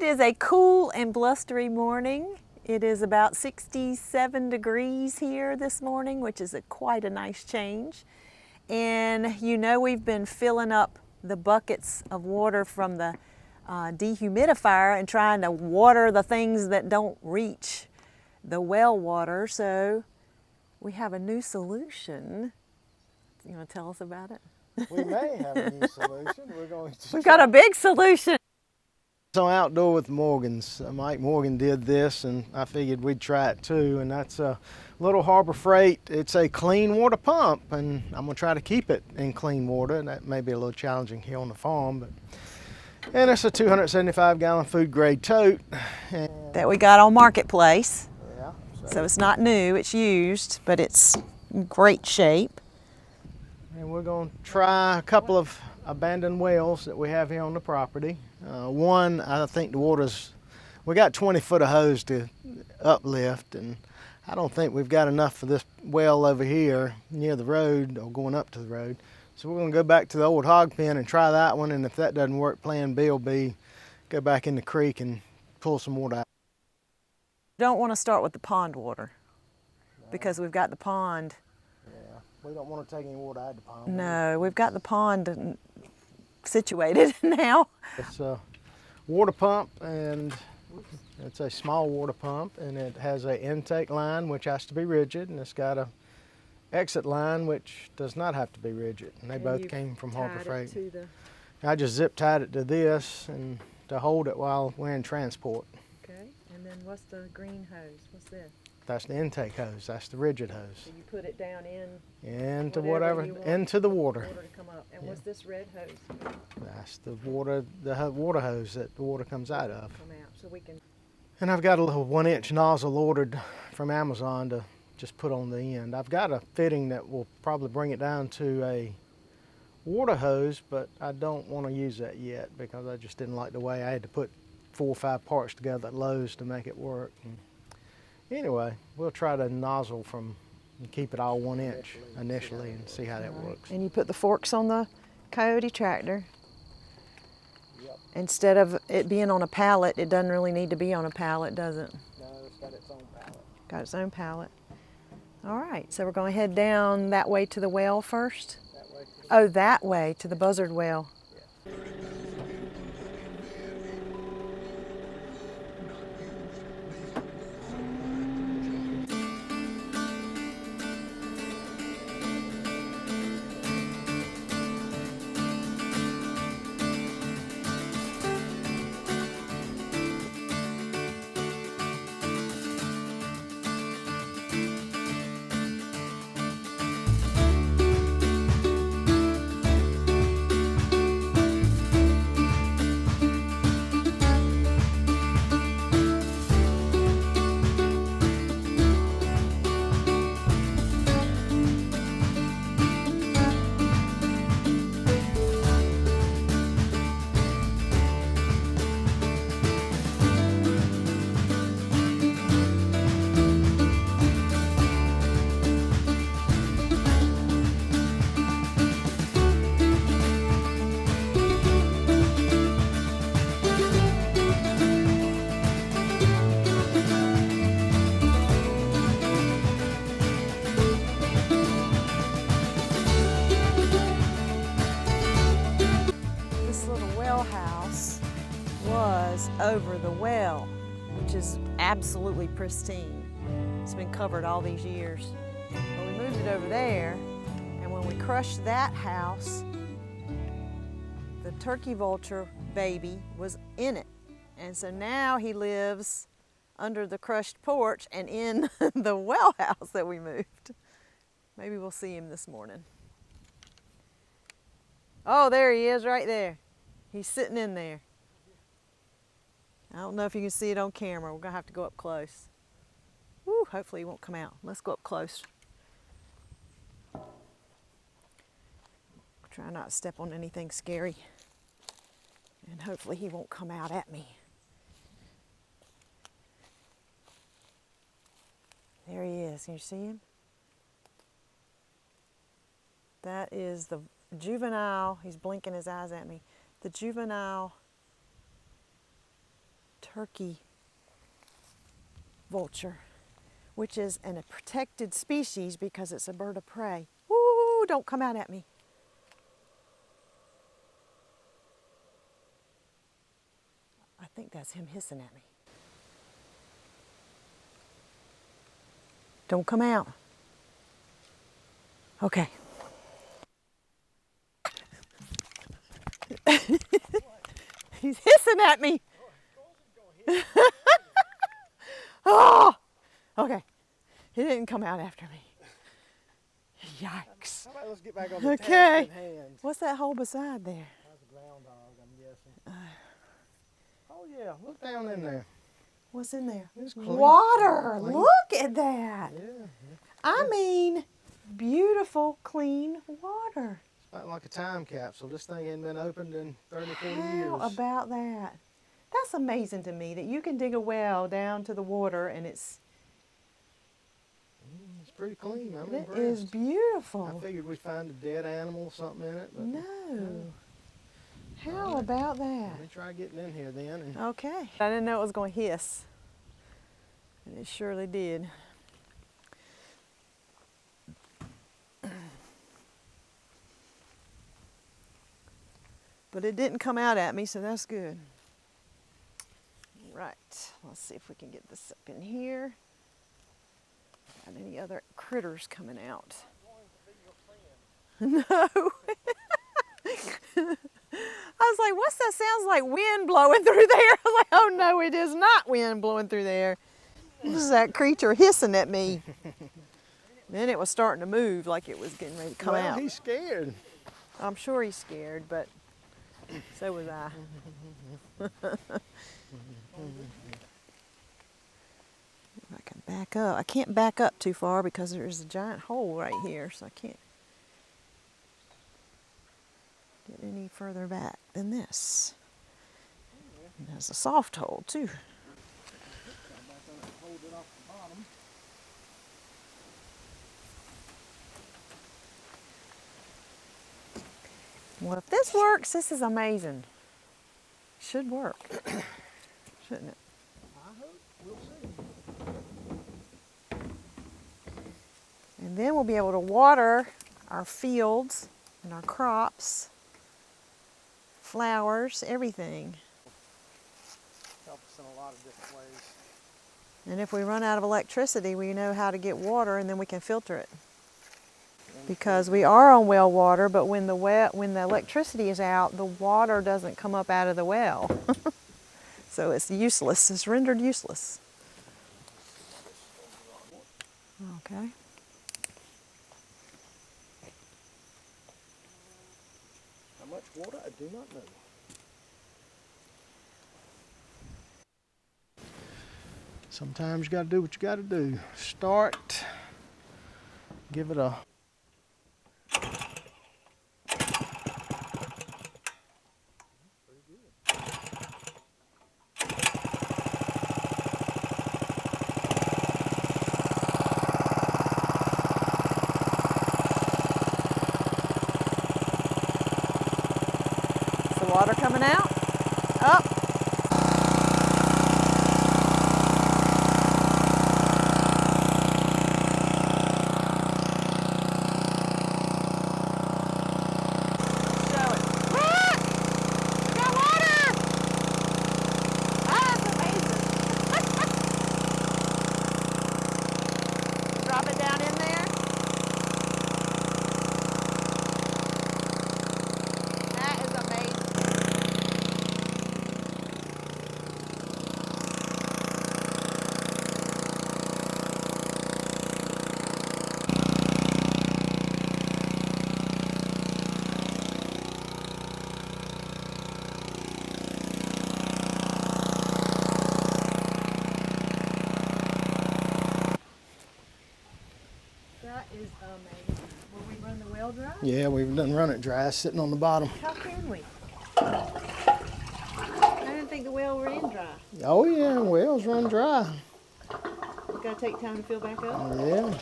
is a cool and blustery morning. It is about 67 degrees here this morning, which is quite a nice change. And you know we've been filling up the buckets of water from the dehumidifier and trying to water the things that don't reach the well water. So we have a new solution. You want to tell us about it? We may have a new solution. We've got a big solution. So outdoor with Morgan's. Mike Morgan did this, and I figured we'd try it too. And that's a little Harbor Freight. It's a clean water pump, and I'm gonna try to keep it in clean water. And that may be a little challenging here on the farm, and it's a 275-gallon food grade tote That we got on Marketplace. Yeah. So it's not new, it's used, but it's in great shape. And we're going to try a couple of abandoned wells that we have here on the property. One, I think we got 20 foot of hose to uplift, and I don't think we've got enough for this well over here near the road or going up to the road. So we're going to go back to the old hog pen and try that one, and if that doesn't work, plan B will be go back in the creek and pull some water out. Don't want to start with the pond water because we've got the pond. Yeah, we don't want to take any water out of the pond. No, we've got the pond situated now. It's a water pump, and it's a small water pump, and it has an intake line which has to be rigid, and it's got a exit line which does not have to be rigid, and they both came from Harbor Freight. I just zip tied it to this and to hold it while we're in transport. Okay, and then what's the green hose? What's this? That's the intake hose. That's the rigid hose. So you put it down into whatever into the water. Water to come up. And what's this red hose? That's the water hose that the water comes out of. Come out so we can. And I've got a little 1-inch nozzle ordered from Amazon to just put on the end. I've got a fitting that will probably bring it down to a water hose, but I don't want to use that yet because I just didn't like the way I had to put 4 or 5 parts together at Lowe's to make it work. And anyway, we'll try to nozzle and keep it all 1 inch initially and see how that works. And you put the forks on the Coyote tractor. Yep. Instead of it being on a pallet, it doesn't really need to be on a pallet, does it? No, it's got its own pallet. Got its own pallet. All right, so we're going to head down that way to the well first? That way. Oh, that way to the buzzard well. Yeah. Over the well, which is absolutely pristine. It's been covered all these years. But we moved it over there, and when we crushed that house, the turkey vulture baby was in it. And so now he lives under the crushed porch and in the well house that we moved. Maybe we'll see him this morning. Oh, there he is right there. He's sitting in there. I don't know if you can see it on camera. We're going to have to go up close. Woo, hopefully he won't come out. Let's go up close. Try not to step on anything scary. And hopefully he won't come out at me. There he is. Can you see him? That is the juvenile. He's blinking his eyes at me. The juvenile turkey vulture, which is a protected species because it's a bird of prey. Ooh, don't come out at me. I think that's him hissing at me. Don't come out. Okay. He's hissing at me. Oh, okay. He didn't come out after me. Yikes. How about let's get back on the Okay. task at hand. What's that hole beside there? That's a groundhog, I'm guessing. Oh yeah, look down in there. What's in there? It's clean. Water. Clean. Look at that. Yeah. I mean, beautiful, clean water. It's like a time capsule. This thing hadn't been opened in 30, 40 How years. about that? That's amazing to me that you can dig a well down to the water and it's Pretty clean. I'm it impressed. is beautiful. I figured we'd find a dead animal, something in it. But No. How about that? Let me try getting in here then. And Okay. I didn't know it was going to hiss. And it surely did. But it didn't come out at me, so that's good. Right. Let's see if we can get this up in here. Got any other critters coming out? No. I was like, what's that? Sounds like wind blowing through there. I was like, oh no, it is not wind blowing through there. This is that creature hissing at me. Then it was starting to move like it was getting ready to come out. He's scared. I'm sure he's scared, but so was I. If I can back up. I can't back up too far because there's a giant hole right here, so I can't get any further back than this. And there's a soft hole too. Well, if this works, this is amazing. Should work, shouldn't it? I hope. We'll see. And then we'll be able to water our fields and our crops, flowers, everything. Help us in a lot of different ways. And if we run out of electricity, we know how to get water and then we can filter it. Because we are on well water, but when the electricity is out, the water doesn't come up out of the well. So it's useless, it's rendered useless. Okay. How much water? I do not know. Sometimes you got to do what you got to do. Start. Give it a. Is the water coming out? Up. That is amazing. Will we run the well dry? Yeah, we've done run it dry, sitting on the bottom. How can we? I didn't think the well were in dry. Oh yeah, wells run dry. We gotta take time to fill back up. Yeah.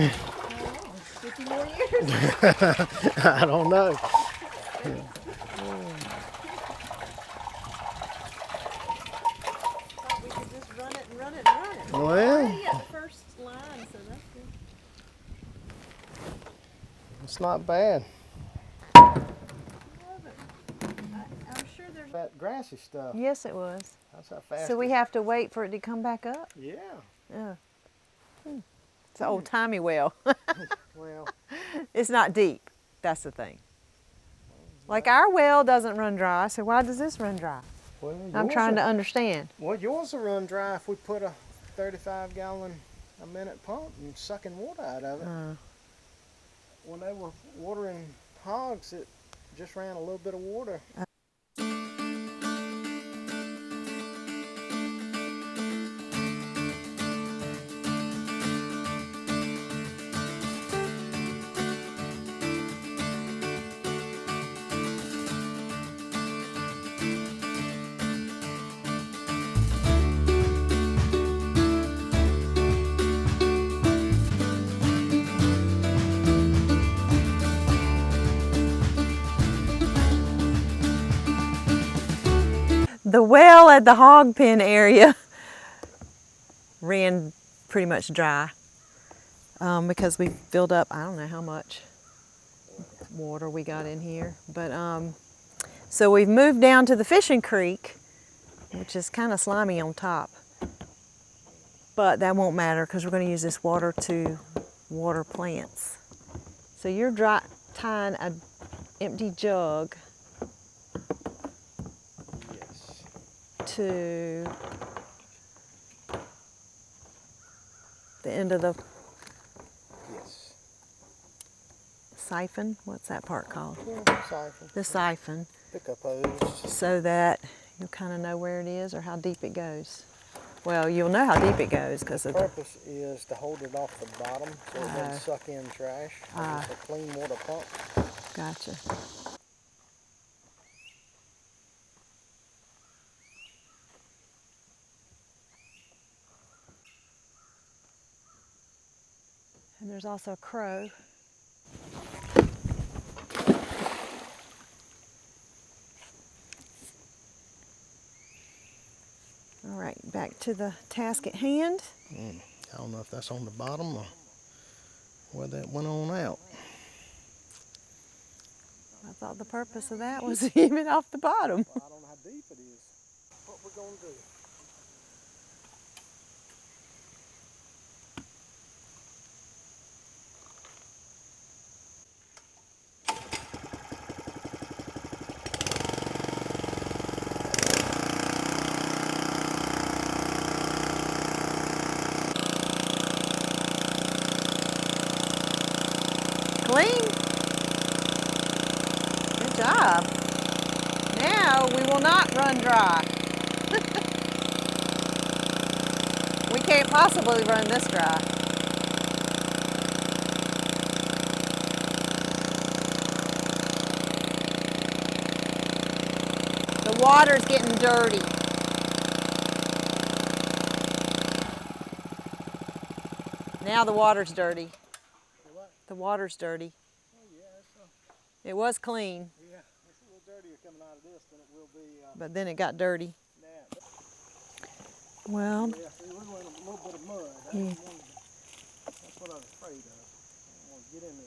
50 more years. I don't know. Well, At the first line, so that's good. it's not bad. I'm sure there's That grassy stuff. Yes, it was. That's how fast. So we have to wait for it to come back up? Yeah. Yeah. It's an old-timey well. Well, It's not deep. That's the thing. Like our well doesn't run dry, so why does this run dry? well, I'm trying to understand. Well, yours will run dry if we put a 35-gallon a minute pump and sucking water out of it. When they were watering hogs, it just ran a little bit of water. The well at the hog pen area ran pretty much dry because we filled up, I don't know how much water we got in here. But so we've moved down to the fishing creek, which is kind of slimy on top. But that won't matter because we're going to use this water to water plants. So you're tying an empty jug to the end of the siphon. What's that part called? Siphon. The siphon. Pickup hose. So that you'll kind of know where it is or how deep it goes. Well, you'll know how deep it goes because of the purpose is to hold it off the bottom so it doesn't suck in trash. It's a clean water pump. Gotcha. And there's also a crow. All right, back to the task at hand. I don't know if that's on the bottom or whether it went on out. I thought the purpose of that was to keep it off the bottom. Well, I don't know how deep it is. What we're going to do. Clean. Good job. Now we will not run dry. We can't possibly run this dry. The water's getting dirty. Now the water's dirty. The water's dirty. Oh, yeah, It was clean, yeah, it's a little dirtier coming out of this than it will be. but then it got dirty. Now. Well, Yeah, see, we're going a little bit of mud. That's what I was afraid of. I don't want to get into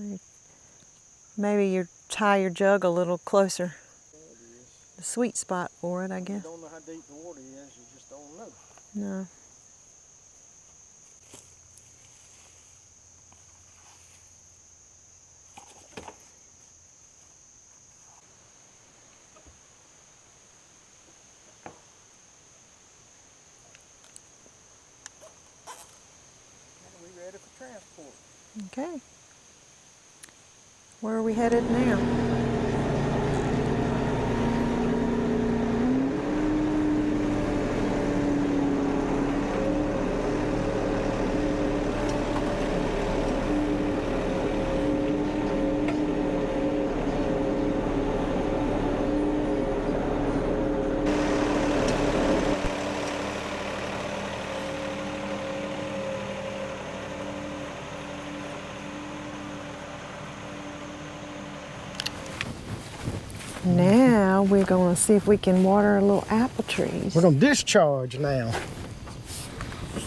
that. maybe you tie your jug a little closer. There it is. The sweet spot for it, I You guess. don't know how deep the water is, you just don't know. No. We ready for transport. Okay. Where are we headed now? Now we're gonna see if we can water little apple trees. We're gonna discharge now.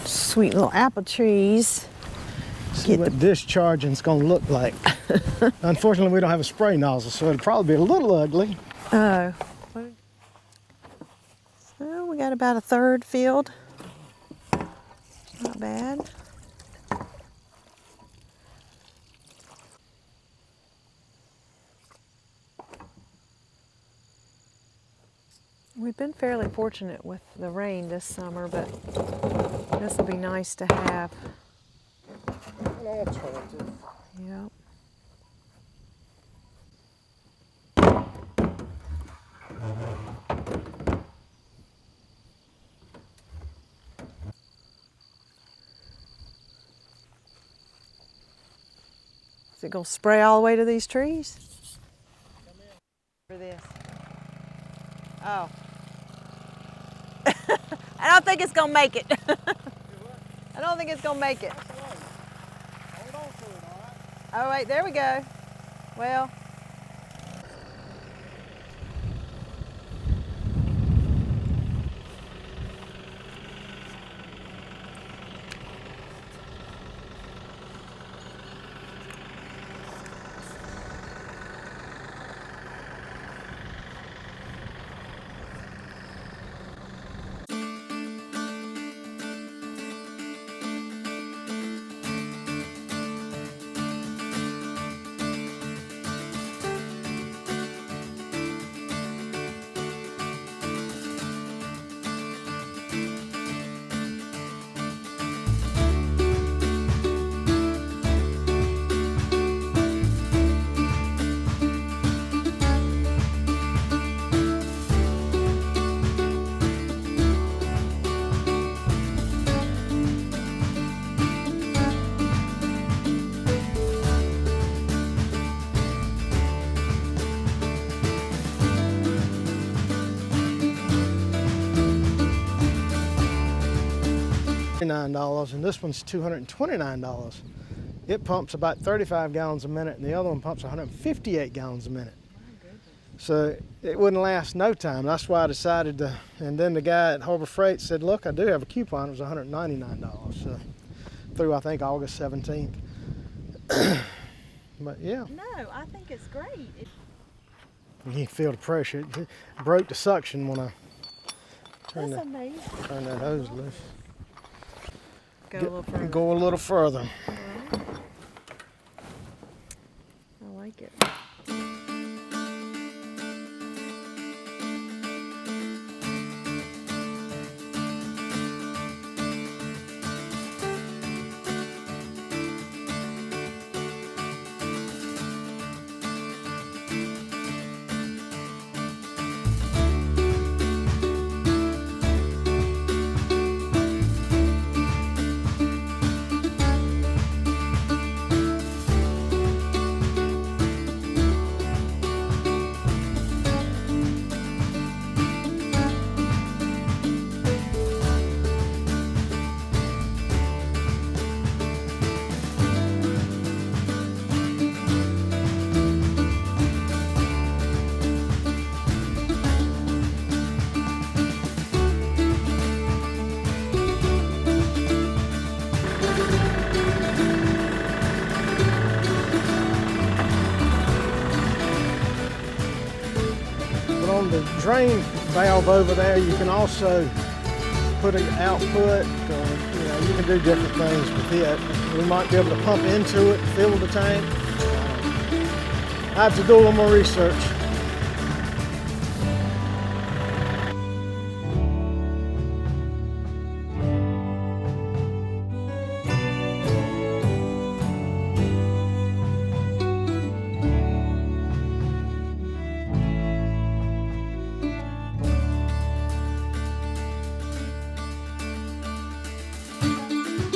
Sweet little apple trees. See what discharging's gonna look like. Unfortunately, we don't have a spray nozzle, so it'll probably be a little ugly. Oh. So we got about a third filled. Not bad. We've been fairly fortunate with the rain this summer, but this will be nice to have. An alternative. Yep. Is it going to spray all the way to these trees? For this. Oh. I don't think it's going to make it. I don't think it's going to make it. Hold on to it, all right? Oh, wait, there we go. Well. $9, and this one's $229. It pumps about 35 gallons a minute, and the other one pumps 158 gallons a minute. So it wouldn't last no time. That's why I decided to, and then the guy at Harbor Freight said, look, I do have a coupon. It was $199, so through, I think, August 17th. But yeah. No, I think it's great. You can feel the pressure. It broke the suction when I turned amazing. Turn that hose loose. Go a little further. Go a little further. Right. I like it. On the drain valve over there, you can also put an output, you can do different things with it. We might be able to pump into it, fill the tank. I have to do a little more research.